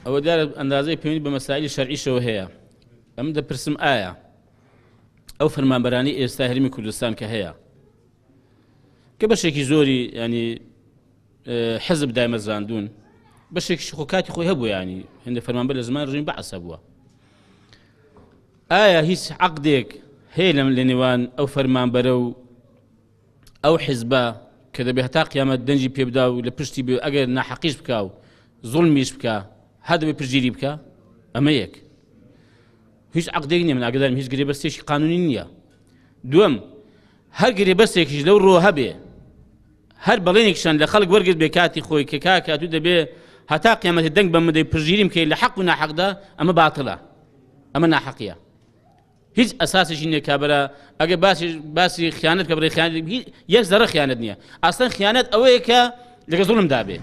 ئەوە دیارە ئەندازەی پەیوەندی بە مەسائلی شەرعیشەوە هەیە. ئەم دەپرسم ئایا ئەو فەرمانبەرانی ئێستا هەرێمی کوردستان کە هەیە کە بەشێکی زۆری ینی حزب دامەزاندون بەشێکی خۆ کاتی خۆی هەبوو ینی هەندێک فەرمانبەر لە زمان ڕژیم بەعسە بووە. ئایا هیچ عەقدێک هەیە لە نێوان ئەو فەرمانبەرە و ئەو حیزبە کە دەبێت هەتا قیامەت دەنجی پێ بدا و لە پشتی بێ ئەگەر ناحەقیش بکا و زوڵمیش بکە هەر دەبێت پشتگیری بکە؟ ئەمە یەک. هیچ عەقدێک نییە، من ئاگادارم هیچ گرێبەستێکی قانونی نییە. دووەم، هەر گرێبەستێکیش لەو ڕۆ هەبێ هەر بەڵێنێکشان لە خەڵک وەرگرت بێ کاتی خۆی کە کاتوو دەبێ هەتا قیامەتی دەنگ بە مدەی پشتگیری بکەی لە حەق و ناحەقدا، ئەمە باتڵە، ئەمە ناحەقیە. هیچ ئەساسێکی نییە کابرا ئەگە باسی خیانەت کە بڕێ خیانەت یەک زەرە خیانەت نییە. ئاسڵەن خیانەت ئەوەیە کە لەگە زوڵمدا بێ.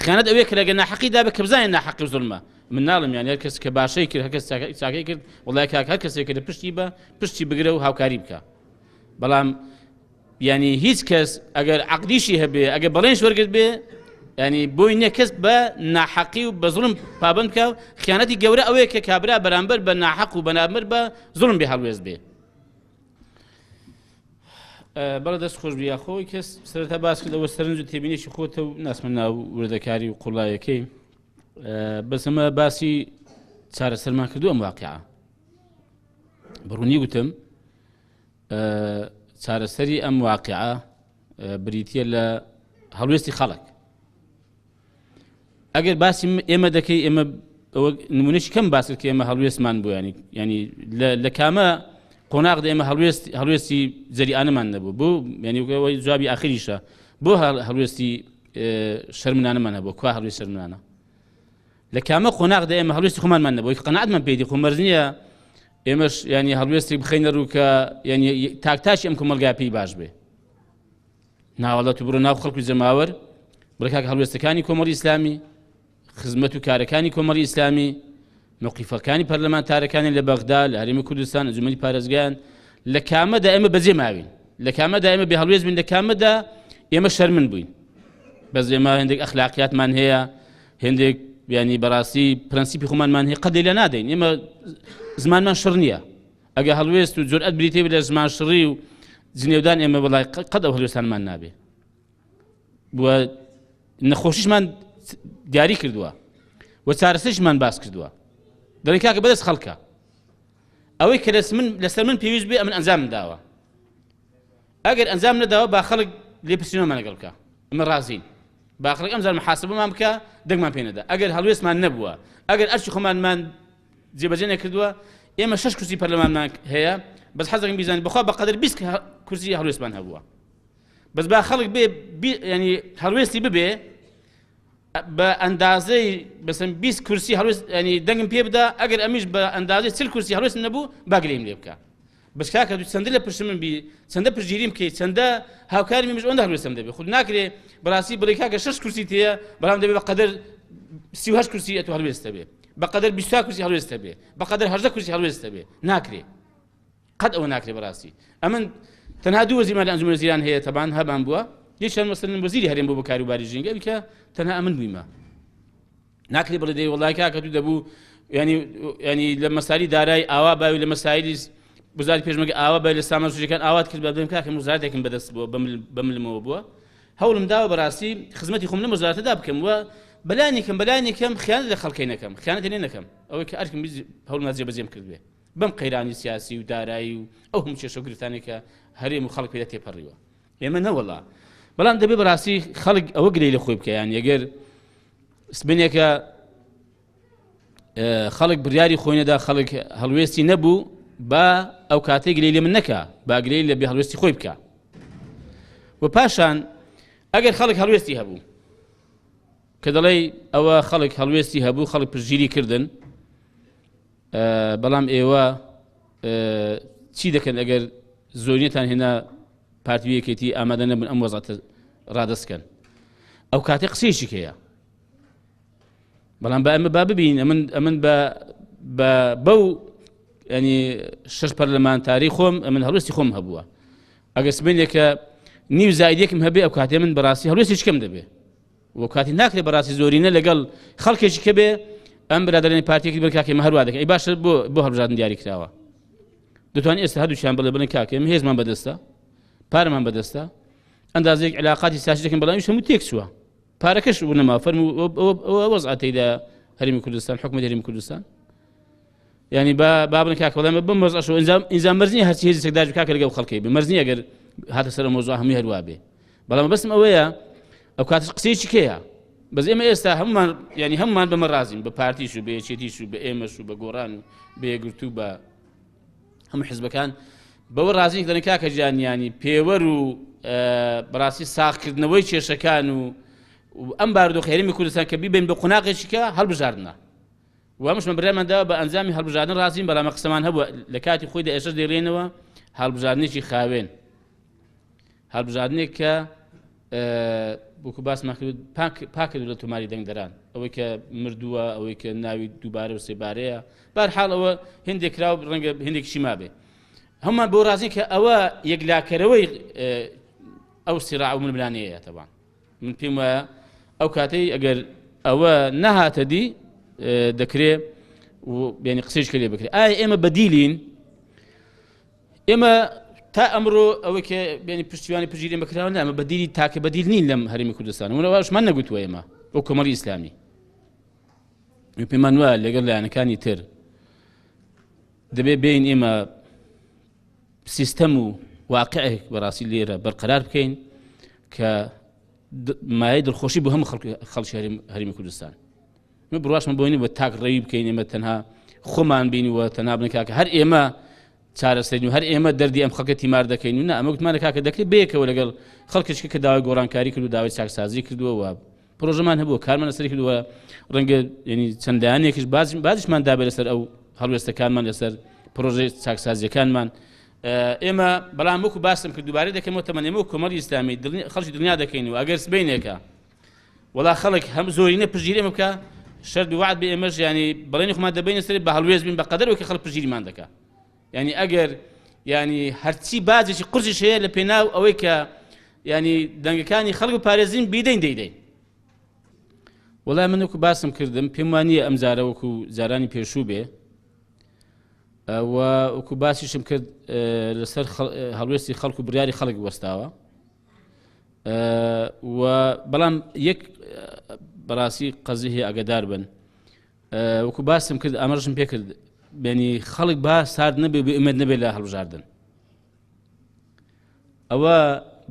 خیانەت ئەوەیە کە لەگە ناحەقیدا بێ کە بزانێت ناحەقی و زوڵمە. من ناڵم یان هەر کەس کە باشەی کرد هەر کەس چاکەی کرد وەڵای کاک هەر کەسێک کە لە پشتی بە پشتی بگرە و هاوکاری بکە. بەڵام ینی هیچ کەس ئەگەر عەقدیشی هەبێ ئەگەر بەڵێنش وەرگرت بێ ینی بۆی نییە کەس بە ناحەقی و بە زوڵم پابند بکە و خیانەتی گەورە ئەوەیە کە کابرا بەرامبەر بە ناحەق و بەرامبەر بە زوڵم بێ هەڵوێز بێ. بەڵێ دەست خۆش بیا خۆی کەس سەرەتا باس کرد ئەوە سەرنج و تێبینێکی خۆتە و ناسمە ناو وردەکاری و قوڵایەکەی. بەس ئەمە باسی چارەسەرمان کردو ئەم واقعە. بڕوونی وتم چارەسەری ئەم واقعە بریتیە لە هەڵوێستی خەڵک. ئەگەر باسی ئێمە دەکەی ئێمە نمونەشی کەم باس کرد کە ئێمە هەڵوێستمان بوو ینی لە کامە قۆناغدا ئێمە هەڵوێستی جەریئانەمان نەبوو بۆ ینی جوابی ئاخریشە بۆ هەڵوێستی شەرمنانەمان هەبوو کوا هەڵوێست شەرمنانە لە کامە قۆناغدا ئێمە هەڵوێستی خۆمانمان نەبوو قەناعەتمان پێی دی خۆ مەرج نییە ئێمەش ینی هەڵوێستی بخەینە ڕوو کە ینی تاکتاشی ئەم کۆمەلگا پێی باش بێ. ناوەڵەت و بڕۆ ناو خەڵکی جەماوەر بڵێ کاکە هەڵوێستەکانی کۆمەڵی ئیسلامی، خزمەت و کارەکانی کۆمەڵی ئیسلامی، موقیفەکانی پەرلەمانتارەکانی لە بەغدا لە هەرێمی کوردستان ئەنجومەنی پارێزگایان لە کامەدا ئێمە بەجێ ماوین، لە کامەدا ئێمە بێ هەڵوێست بین، لە کامەدا ئێمە شەرمن بووین. بەس ئێمە هەندێک ئەخلاقیاتمان هەیە، هەندێک ینی بەڕاستی پرەنسیپی خۆمانمان هەیە قەت لێ نادەین. ئێمە زمانمان شڕ نییە. ئەگە هەڵوێست و جورئەت بریتێ لە زمان شڕی و جنێودان ئێمە وەڵای قەت ئەو هەڵوێستانمان نابێ. بووە نەخۆشیشمان دیاری کردووە و چارەسەرشمان باس کردووە. دەڵێن کاکە بەدەست خەڵکە ئەوەی کە لەسەر من پێویست بێ ئەمن ئەنجام داوە. ئەگەر ئەنجام نەداوە با خەڵک لێ پرسیۆنەمان لەگەڵ بکە، ئەمە ڕازین. با خەڵک ئەم جار محاسبەمان بکە، دەنگمان پێ نەدا. ئەگەر هەڵوێستمان نەبووە، ئەگەر ئەرچی خۆمانمان جێبەجێ نەکردووە، ئێمە 6 کورسی پەرلەمانمان هەیە، بەس حەزەکەم بیزانین بەخوا بەقەدر 20 کورسی هەڵوێستمان هەبووە. بەس با خەڵک بێ ینی هەڵوێستی ببێ بە ئەندازەی بەسەن 20 کورسی هەڵوێست ینی دەنگم پێ بدا، ئەگەر ئەمیش بە ئەندازەی 40 کورسی هەڵوێست نەبوو باگرێم لێ بکە. بەس کاکە دوو چەندە لە پشت من بی، چەندە پشتگیریم بکەیت، چەندە هاوکاری مێمەش ئەوەندە هەڵوێستم دەبێت. خود ناکرێ بەڕاستی بڵێ کاکە 6 کورسی تەیە بەڵام دەبێت بەقەدر 38 کورسی ئەتوو هەڵوێستە بێ، بەقەدر 24 کورسی هەڵوێستە بێ، بەقەدر 18 کورسی هەڵوێستە بێ. ناکرێ، قەت ئەوە ناکرێ بەڕاستی. ئەمن تەنها دوو وەزیرمان لە ئەنجومەنی وەزیران هەیە تەبان هەبان بووە، یەکیان مەسەلەن وەزیری هەرێم بوو بە کاروباری ژینگە بیکە، تەنها ئەمن بوویمە. ناکرێ بڵێ دەی وەڵای کاکە دوو دەبوو ینی لە مەساری دارایی ئاوا باوی لە مەسایلی وزارەتی پێشمەرگە ئاوا باوی لە سامان سوژەکان ئاوات کرد بەڵێم کاکە وزارەتێکم بەدەست بووە بەملمەوە بووە، هەوڵم داوە بەڕاستی خزمەتی خۆم لە وزارەتەدا بکەم و بەلایەنێکم خیانەت لە خەڵکەی نەکەم، خیانەتی لێ نەکەم، ئەوەی کە ئەرکم هەوڵم جێبەجێم کرد بێ بەم قەیرانی سیاسی و دارایی و ئەو هەموو کێشە و گرفتانێک کە هەرێم و خەڵک پێدا تێپەڕیوە. ئێمە نەوەڵا بەڵام دەبێ بەڕاستی خەڵک ئەوە گرەی لە خۆی بکەیان. ئەگەر سبنێکە خەڵک بڕیاری خۆی نەدا، خەڵک هەڵوێستی نەبوو، با ئەو کاتێک گرەی لێ من نەکا، با گرەی لە بێ هەڵوێستی خۆی بکە. و پاشان ئەگەر خەڵک هەڵوێستی هەبوو کە دەڵێ ئەوە خەڵک هەڵوێستی هەبوو، خەڵک پشتگیری کردن، بەڵام ئێوە چی دەکەن ئەگەر زۆرینەتان هێنا پارتیەکێتی ئامادە نەبن ئەم وەزعەتە ڕادەستکەن؟ ئەو کاتێ قسەیەکی هەیە. بەڵام بە ئەمە با ببین ئەمن بەو ینی 6 پەرلەمانتاری خۆم ئەمن هەڵوێستی خۆم هەبووە. ئەگەر سبینێکە نیو زایدێکم هەبێ ئەو کاتێ من بەڕاستی هەڵوێستی چکەم دەبێ وكاتي ناكل براسي زورينا لقال خلق شي كبه ام برادرين بارتيكي بالكاكي مهر وادك اي باش بو هرجان دياري كراوه دتواني استهدوا شان بل كاكي مهز من بدستا بار من بدستا اندازيك علاقاتي سياسيه لكن بلا مش هم تيكسوا باركش ونما فرموا وضعت الى هرم كردستان حكم هرم كردستان يعني بابن كاك والله بمرز اشو انزام مرزني هرشي هزي سكداج كاك لقوا خلقي بمرزني اگر هذا سر الموضوع هم يهروابه بلا بس اويا او كاتش قسيش كيا بس اما استا هم يعني هم بمرازين ببارتي شو بشيتي شو بايما شو بقوران بيغرتوبا هم حزب كان بورازين كدن كاك جان يعني بيورو براسي ساخكردنەوەی کێشەکان و ئەم بارودۆخ هەرێمی کوردستان کە بیبین بە قوناقێکیکە هەڵبژاردنە و هەمووشمان بڕێماندا بە ئەنجامی هەڵبژاردن ڕازین بەڵام قسەمان هەبووە لە کاتی خۆیدا ئێشەش دەیڕێنەوە هەڵبژاردنێکی خاوێن هەڵبژاردنێک کە بۆکو باسمان کرد پاکردو لە تۆماری دەنگدەران ئەوەی کە مردووە ئەوەی کە ناوی دووبارە و سێبارەیە بەرحاڵ ئەوە هێندێک کراو ڕەنگە هێندێکیشی مابێ هەممان بۆ ڕازین کە ئەوە یەکلاکەرەوەی ئەو سیراع و ململانەیە تەبان من پێم وایە ئەو کاتەی ئەگەر ئەوە نەهاتە دی دەکرێت بینی قسەیشکە لێ بکرێت ئایا ئێمە بەدیلین ئێمە تا ئەمڕۆ ئەوەی کە بینی پشتیوانی پژیرێن بەکراوە ئەمە بەدیلی تاکە بەدیل نین لەم هەرێمی کوردستان وەشمان نەگوتووە ئێمە ئەو کۆمەڵی ئیسلامی پێمان وایە لەگەڵ لایەنەکانی تر دەبێت بین ئێمە سیستەم و واقعێک بەڕاستی لێرە بەرقەرار بکەین کە مایەی دڵخۆشی بۆ هەموو خەڵکی هەرێمی کوردستان بڕاشمان بۆینی بە تاک ڕێوی بکەین ئێمە تەنها خۆمان بینیوە تەنها بنە کاکە هەر ئێمە چارەسەرین و هەر ئێمە دەردی ئەم خەڵکە تیمار دەکەین و نا ئەمە گوتمانە کاکە دەکرێت بەیەکەوە لەگەڵ خەڵکێکی کە داوای گۆڕانکاری کرد و داوای چاکسازی کردووە و پرۆژەمان هەبووە کارمان لەسەری کردووە ڕەنگە ینی چەندانێکیش بازیشمان دابێت لەسەر ئەو هەڵوێستەکانمان لەسەر پرۆژەی چاکسازیەکانمان ئێمە بەڵام وەکو باسم کرد دووبارەی دەکەمەوە تەمەن ئێمە و کۆمەڵی ئیسلامی خەڵکی دنیا دەکەین و ئەگەر سبەینێکە وەڵا خەڵک هەم زۆرینە پژگیری ئێمە بکە شەرد و وعد بێ ئێمەش ینی بەڵێنی خۆمان دەبینە سەر بە هەڵوێز بین بە قەدەرەوەی کە خەڵک پژگیریمان دەکا ینی ئەگەر ینی هەرچی بازێکی قورسیش هەیە لە پێناو ئەوەی کە ینی دەنگەکانی خەڵک پارێزین بیدەین دەیدەین وەڵای من وەکو باسم کردم پێم وانییە ئەم جارە وەکو جارانی پێشوو بێ وەکو باسیشم کرد لەسەر هەڵوێستی خەڵک و بڕیاری خەڵک وەستاوە و بەڵام یەک بەڕاستی قەزی هەیە ئاگادار بن وەکو باسم کرد ئاماژەشم پێ کرد بینی خەڵک با سارد نەبێ بە ئومێد نەبێت لە هەڵبژاردن ئەوە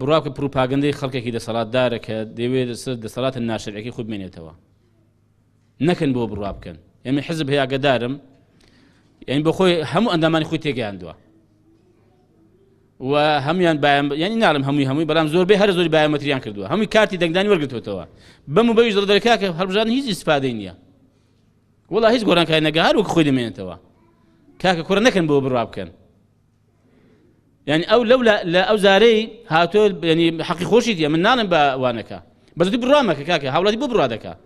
بڕاکە پروپاگەندەی خەڵکێکی دەسەڵاتدارە کە دەوێت دەسەڵاتە ناشەرعیەکەی خود بمێنێتەوە نەکەن بۆ بڕوا بکەن ئێمە حزب هەیە ئاگادارم يعني بخوي همو أنداماني خوي تيجي عنده وهميان بايم يعني نعلم همي بلام زور به هر زور بايم متريان كردوا همي كارتي دنگداني ورقت هتوا بمو بيج ضد الكاك هربجان هيز استفاده نيا والله هيز قران كاين نجار وخوي دمين توا كاك كورنا كان بو براب كان يعني او لولا لا او زاري هاتو يعني حقي خوشيتي من نعلم بوانكا بس دي برامك كاك حاولتي بو برادك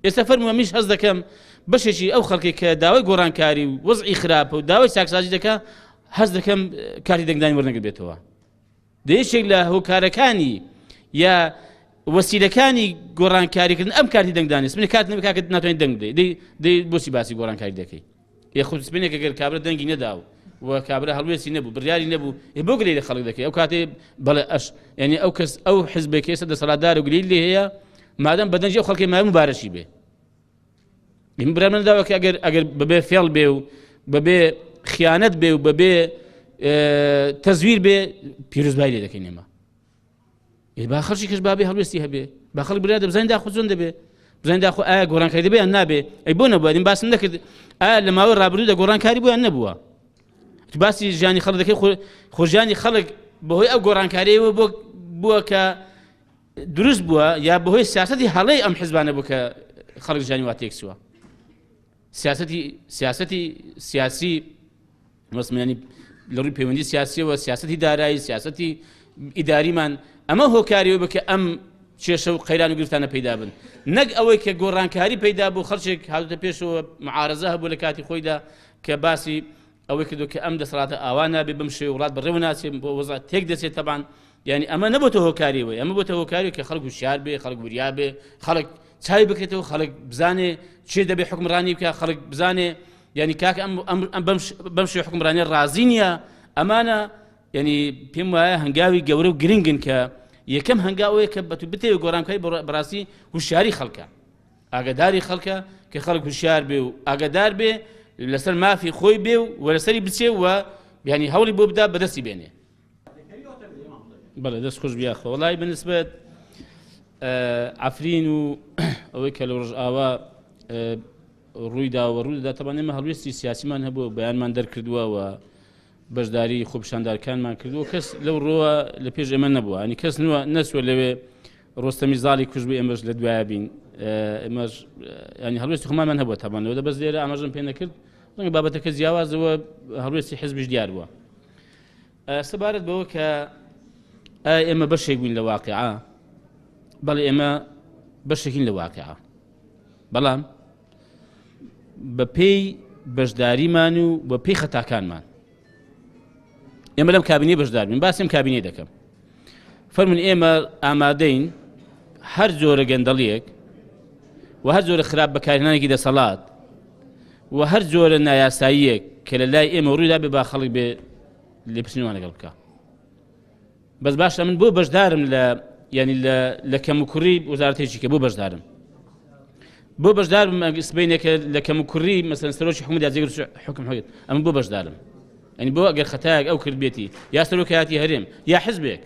يسافر مش هزدكم بەشێکی ئەو خەڵکی کە داوای گۆڕانکاری و وەزعی خراپە و داوای چاکسازی دەکا هەست دەکەم کاتی دەنگدانی وەرنەگرت بێتەوە دەیەکێک لە هۆکارەکانی یا وەسیلەکانی گۆڕانکاریکردن ئەم کاتی دەنگدانی سبینە کات نەبێت کاکە ناتوانێت دەنگ بدەیت دەی بۆچی باسی گۆڕانکاری دەکەی یەخود سبینێک ئەگەر کابرا دەنگی نەداو و کابرا هەڵوێستی نەبوو بڕیاری نەبوو بۆ گلەی لە خەڵک دەکەی ئەو کاتێ بەڵێ ئەش یعنی ئەو کەس ئەو حیزبێکی ئێستا دەسەڵاتدار و گلەی لێ هەیە مادەم بەدەنجی ئەو خەڵکی مای مبارەشی بێ من برای من داوای که اگر ببی فعل بیو ببی خیانت بیو ببی تزویر بی پیروز باید دکینیم ما. با خرجی کش بابی هلوستی هبی با خرج برای بزند داخل زنده بی بزند داخل گوران کاری بی نبی ای بونه باید این باس نکرد لما ور رابطه دا گوران کاری بی نبوده. باسی جانی خالد که خوجانی خالد بهوی او گوران کاری و بو که درست بو یا بهوی سیاستی حالی ام حزبانه بو که خالد جانی واتیک سوا. سیاسی مثلا يعني لوري بيوندي سياسي وسياسة دارایی سياسة إداري من أما هو كاريو بك أم شو قيران وقفتنا پیدا بن نج أوي كجوران كاري پیدا بو خرشك هذا تبيشو معارضة بو لكاتي خويدا كباسي أوي كدو كأم دسرات أوانا ببمشي ولاد بروناسي وضع تيك دسي طبعا يعني ئەمە نەبووتە هۆکاریەوەی ئەمە بۆتە هۆکاری کە خەڵک وشیار بێ خەڵک وریا بێ خەڵک چاوی بکرێتەوە خەڵک بزانێ چێ دەبێ حکمڕانی بکە خەڵک بزانێ يعني کاکە ئەم بەم شێوە حکمڕانیە ڕازی نییە ئەمانە يعني پێم وایە هەنگاوی گەورە و گرنگن کە یەکەم هەنگاوەیە کە بەتو بتێوە گۆڕانکاری بەڕاستی وشیاری خەڵکە ئاگاداری خەڵکە کە خەڵک وشیار بێ و ئاگادار بێ لەسەر مافی خۆی بێ و لەسەری بچێ و يعني هەوڵی بۆ بدا بەدەستی بێنێ بەڵێ دەست خۆش بیاخە وەڵای بنسبەت عفرین و ئەوەی کە لە ڕۆژ ئاوا ڕوویدا و ڕوودەدا تەبان ئێمە هەڵوێستی سیاسیمان هەبوو بەیانمان دەرکردووە و بەشداری خۆپیشاندارکانمان کردووە کەس لەو ڕۆوە لە پێش ئێمە نەبووە ینی کەس نەسوە لەوێ ڕۆستەمی زاڵی کوژ بوو ئێمەش لە دوایە بین ئێمەش ینی هەڵوێستی خۆمانمان هەبووە تەبانەوە دە بەس لێرە ئاماژەم پێ نەکرد ڕەنگە بابەتەکە جیاوازەوە هەڵوێستی حیزبیش دیار بووە سەبارەت بەوە کە ئێمە بەشێک بووین لە واقعە بەڵێ ئێمە بەشێکین لە واقعە بەڵام بە پێی بەشداریمان و بە پێی خەتاکانمان ئێمە لەم کابینێ بەشدار بین باسم کابینێ دەکەم فەرمون ئێمە ئامادەین هەر جۆرە گەندەڵیەک و هەر جۆرە خراپ بەکارهێنانێکی دەسەڵات و هەر جۆرە نایاساییەک کە لە لای ئێمە ڕوویدا بێ با خەڵک بێ لێپرسینەوە لەگەڵ بکە بەس باشە من بۆ بەشدارم لە ینی لە کەم و کوڕی وەزارەتێکی کە بۆ بەشدارم بۆ بەشدارم سبەینێکە لە کەم و کوڕی مەسەلەن سەرۆکی حکومەت یا جێگەر حکم حکومەت ئەمە بۆ بەشدارم ینی بۆ ئەگەر خەتایەک ئەو کرد بێتی یا سەرۆکایەتی هەرێم یا حیزبێک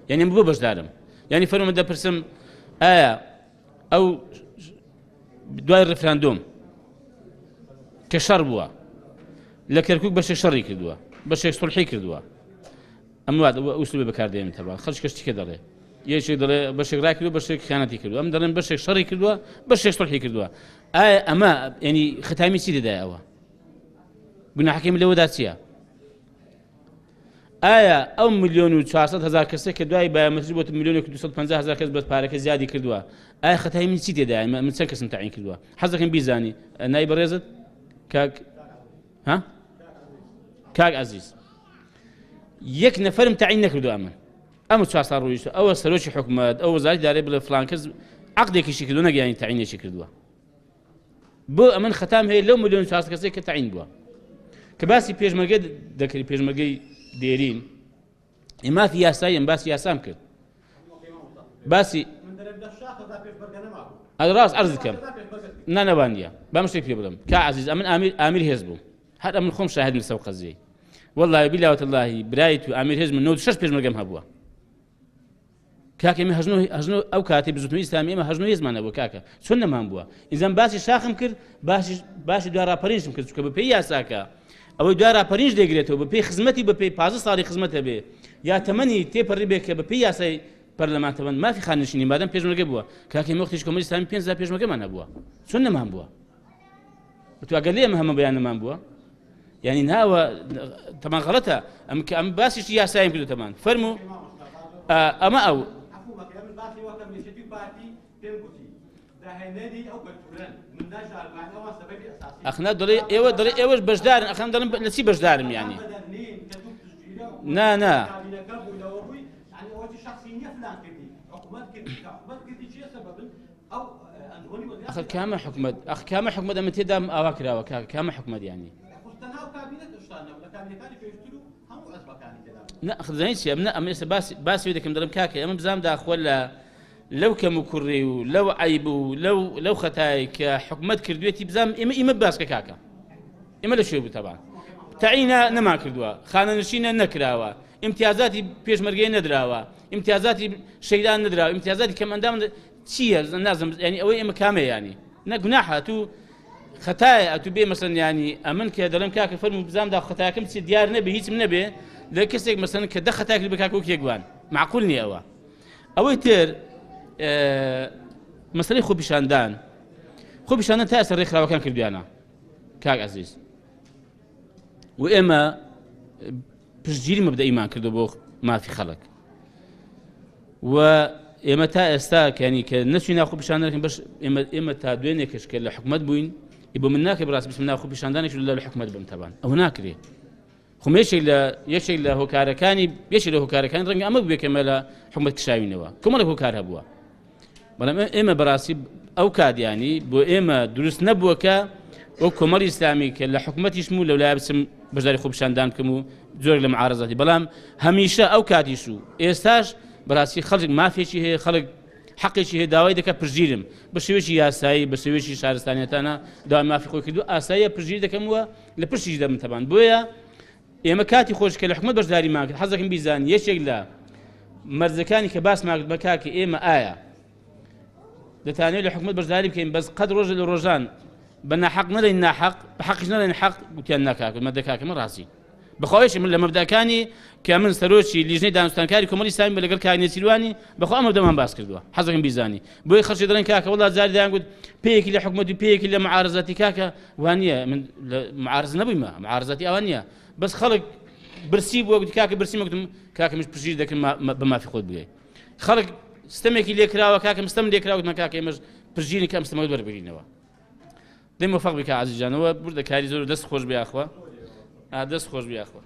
ینی بۆ بەشدارم ینی فەرموومە دەپرسم ئایا ئەو دوای ڕفراندۆم کە شەڕ بووە لە کەرکووک بەشێک شەڕی کردووە بەشێک سڵحی کردووە ئەمە ئوسلوبێ بەکاردێنێت تەبان خەڵک کەشتێکە دەڵێ یەکێک دەڵێ بەشێک ڕای کردووە بەشێک خیانەتی کردووە ئەم دەڵێن بەشێک شەڕی کردووە بەشێک سڵحی کردووە ئایا ئەمە ینی ختامی چی دەدایە ئەوە گوناحەکەی لەوەدا چییە ئایا ئەو 1,400,000 کەسێک کە دوای بایەمەتری بۆ 1,250,000 کەس بەس پارەکە زیادی کردووە ئایا خەتای من چی تێدایە من چەند کەسم تەعیین کردووە حەز دەکەم بیزانی نای بەڕێزت کاک ها کاک عەزیز یەک نەفەرم تەعیین نەکردووە من ئەمە 4 ساڵ ڕۆیشتە ئەوە سەرۆکی حکومەت ئەو وەزارەتی دارایی بڵێ فڵان کەس عەقدێکیشی کردووە نەگەیانی تەعیینێکی کردووە بۆ ئەمن خەتام هەیە لەو 1,400,000 کەسێک کە تەعیین بووە کە باسی پێشمەرگە دەکەی پێشمەرگەی دێرین ئێمافی یاسایی ئەم باسی یاسام کرد باسی ڕاست عەرز دەکەم نانەوانیە با شتێک پێ بڵێم کا عەزیز ئەمن ئامیر هێز بووم هەر ئەمن خۆم شاهد لەسەر قەزیەی والله بالله والله برایت و ئامیر هێز من 96 پێشمەرگەم هەبووە کاکە ئێمە هەژنۆ ئەو کاتی بزوتنەوەی ئیسلامی ئێمە هەژنۆ هێزمان هەبووە کاکە چۆن نەمان بووە ئینجام باسی شاخم کرد باسی دوای ڕاپەرێنجم کرد چونکە بە پێی یاساکە ئەوەی دوای ڕاپەرێنج دەگرێتەوە بە پێی خزمەتی بە پێی 15 ساڵی خزمەتە بێ یا تەمەنی تێپەڕی بێ کە بە پێی یاسای پەرلەمانتەوەن مافی خانشینی مادەم پێشمەرگە بووە کاکە ئێمە وەختیش کۆمەڵی ئیسلامی 5,000 پێشمەرگەمان هەبووە چۆن نەمان بووە تو ئەگەر لێ ئەمە هەمە بەیانمان بووە يعني ناوە تەمان غەڵەتە ئەم باسیشی یاسایم کردو تەمان فەرموو ئەمە ئەو ئەخنا دەڵێ ئێوەش بەشدارن ئەخەم دەڵێن لە چی بەشدارم یانی نا ئەخ کامە حکومەت ئەخ کامە حکومەت ئەمە تێدا ئاوا کراوە کامە حکومەت یانی نەخزانیت چی ئەمە ئێستا باسی دەکەم دەڵێم کاکە ئەمە بزانام داخۆ لەو کەم و کوڕی و لەو عەیب و لەو خەتای کە حکومەت کردوێتی بزانام ئێمە باسکە کاکە ئێمە لە شوێ بوو تەبان تەعیینە نەمان کردووە خانەنشینە نەکراوە ئیمتیازاتی پێشمەرگەی نەدراوە ئیمتیازاتی شەیدان نەدراوە ئیمتیازاتی کەمەندان چییە نازم ینی ئەوەی ئێمە کامە ینی نەگوناحە تو خەتایە ئەتو بێ مەسەن ینی ئەمن کە دەڵێم کاکە فەرموو بزانام دا خەتایەکەم چی دیار نەبێ هیچم نەبێ لە کەسێک مەسەن کە دە خەتای کرد بە کاکە وەکێکوان معقول نییە ئەوە ئەوەی تر مەسەلەی خۆپیشاندان تا ئێستا ڕێکخراوەکان کردویانە کاک عەزیز و ئێمە پشتگیری مەبدەئیمان کردو بۆ مافی خەڵک و ئێمە تا ئێستا کەنی کە نەچووی خۆپیشاندانێکین بەش ئێمە تا دوێنێکش کە لە حکومەت بووین بۆ من ناکە بڕاست بچم خۆپیشاندانێک لە حکومەت بم تەبان ئەوە ناکرێت خۆم یەکێک لە هۆکارەکانی یەکێک لە هۆکارەکانی ڕەنگە ئەمە بووێ کەمە لە حکومەت کشاوینەوە کۆمەڵێک هۆکار هەبووە بەڵام ئێمە بەڕاستی ئەو کادیانی بۆ ئێمە دروست نەبووە کە ئەو کۆمەڵی ئیسلامی کە لە حکومەتیشم و لەولای بچم بەشداری خۆپیشاندان بکەم و زۆر لە معارەزاتی بەڵام هەمیشە ئەو کاتیش و ئێستاش بەڕاستی خەڵک مافێکی هەیە خەڵک حەقێکی هەیە داوای دەکە پشگیرم بە شێوەیەکی یاسایی بە شێوەیەکی شارستانیەتانە داوای مافی خۆی کردو ئاساییە پشگیر دەکەمەوە لە پشتیش دەبم تەبان بۆیە ئێمە کاتی خۆش کە لە حکومەت بەشداریمان کرد حەزەکەم بیزان یەکێک لە مەرجەکانی کە باسمان کرد بە کاکە ئێمە ئایا دەتانێت لە حکومەت بەشداری بکەین بەس قەت ڕۆژە لە ڕۆژان بە ناحەق نەڵێن ناحەق بە حەقیش نەڵێن حەق گوتیان ناکاکە مەدەکاکە من ڕاستی بەخۆیش من لە مەبداکانی کە من سەرۆکی لیژنەی دانوستانکاری کۆمەڵی ئیسلامی بە لەگەڵ کاک نێچیروانی بەخۆ ئەمە دەمان باس کردووە حەزەکەم بیزانی بۆی خەڵکی دەڵێن کاکە وەڵا جاری دایان گوت پێیەکی لە حکومەتی پێیەکی لە معارەزاتی کاکە وانە من لە معارەز نەبوویمە معارەزاتی ئەوە نییە بەس خەڵک برسی بووە گوتی کاکە برسی مەگوتم کاکە مش پشگیر دەکەم بە مافی خۆت بگەی خەڵک ستەمێکی لێکراوە کاکەم ستەم لێکراوە کاکە ئێمەش پشگیری کەم ستەمەکە وەربگرینەوە دەی مۆفەق بکە عەزیز جانەوە بوردە کاری زۆر دەست خۆش بیاخوا دەست خۆش بیاخوا